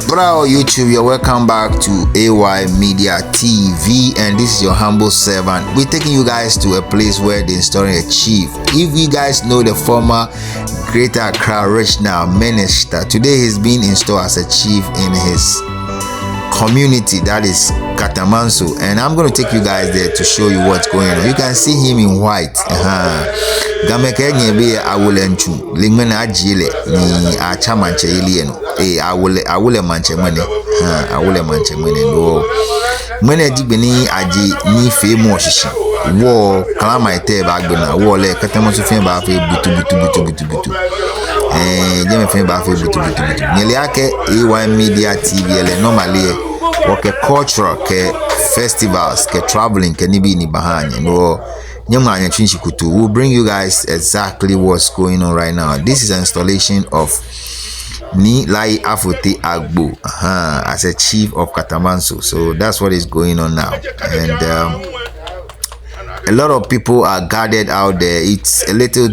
Bravo YouTube, you're welcome back to AY Media TV, and this is your humble servant. We're taking you guys to a place where they're installing a chief. If you guys know the former Greater Accra Regional Minister, today he's being installed as a chief in his community, that is KATAMANSO, and I'm going to take you guys there to show you what's going on. You can see him in white. Gameke nyebe awulenchu lingmena ajile ni acha manche ilieno awule manche mene awule manche mene no mene digbeni aji ni fe mo shishi wo kalama ite ba gbena wo le KATAMANSO fe ba fe butu jeme fe ba fe butu nyele ake AY Media TV ele normally ke cultural ke festivals ke traveling ke nibi ni bahanye no. We'll bring you guys exactly what's going on right now. This is an installation of Leayea Afotey Agbo as a chief of KATAMANSO. So that's what is going on now, and a lot of people are gathered out there. It's a little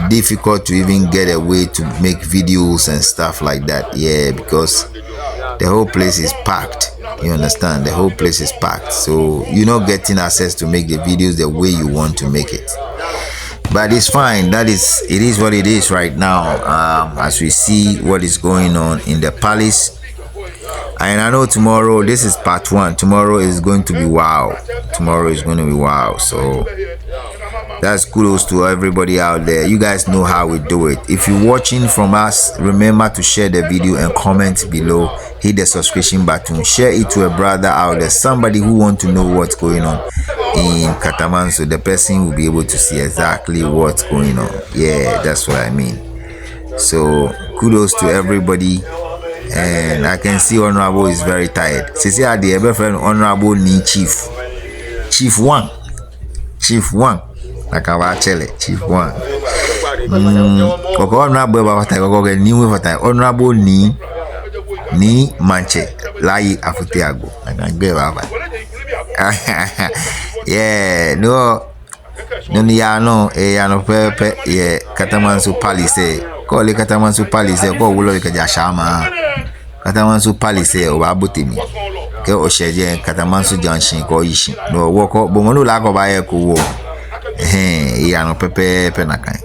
difficult to even get away to make videos and stuff like that, because the whole place is packed. You understand? The whole place is packed, so you're not getting access to make the videos the way you want to make it. But it's fine. It is what it is right now. As we see what is going on in the palace, and I know tomorrow, this is part 1. Tomorrow is going to be wow. So that's kudos to everybody out there. You guys know how we do it. If you're watching from us, remember to share the video and comment below. Hit the subscription button. Share it to a brother out there, somebody who wants to know what's going on in KATAMANSO. The person will be able to see exactly what's going on. Yeah, that's what I mean. So kudos to everybody. And I can see Honorable is very tired. Sisi adi ebe friend Honorable ni Chief one. Nakawachele Chief 1. Koko Honorable ba fatai koko ni we fatai Honorable ni manche Leayea Afotey Agbo. Nakagbe baba. Yeah, no ni ya no pepe KATAMANSO palace. Ko le KATAMANSO palace ko wulo ke jashama. KATAMANSO palace o ba botimi. Ke o sheje KATAMANSO junction ko yishi. No wo ko bo mo la ko ba ye ko wo. Ya no pepe nakan.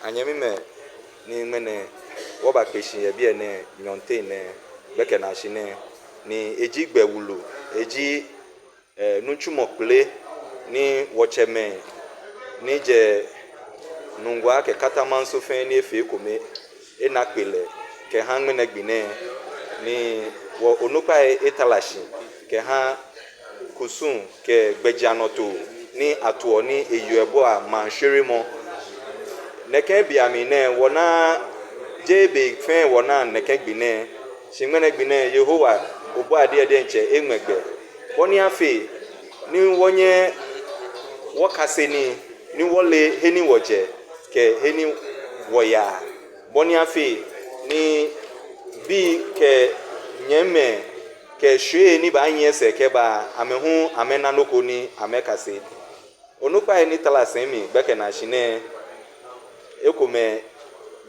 Anyamime ni mene woba keshi ye bie ne nyonte ne beke na shine ni eji gbewulu eji nuchumokule ni wocheme ni je nungwa ke KATAMANSO fe ni efe kome enakpele ke hangme na gbine ni wo onupa etalashi ke ha kusun ke gbejanoto ni atuo ni eyuebo a manhwere mo neke biamine wona jebe fen wona neke gbine shimene gbine Yehowa obo ade ade nche enwegbe woni afi ni wonye wokaseni ni wole heni woje ke heni woya boni afi ni bi ke nyeme ke hwe ni ba nyese ke ba amehu amena noko ni amekase onupa ni talasemi beke na shine ekome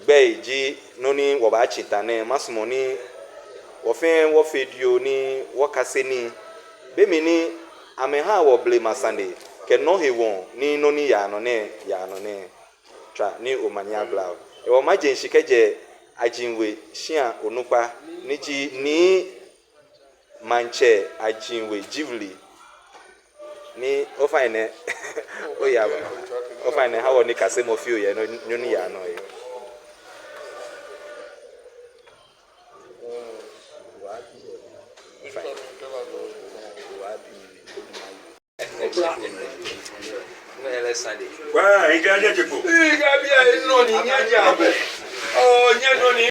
gbeji noni wo ba chitane masmoni wo fedio ni wokase ni bemi ni ameha wo ble masande ke no hewon ni noni ya no ne tra ni omanya blau e wo majen shikeje ajinwe shia onupa niji ni manche ajinwe jivli ni ofaine oya ofaine hawo ni kase mo fio ye no nyoni ya no ye Wa, inga je ko. Inga bia no ni nya ja be. Oh, nya no ni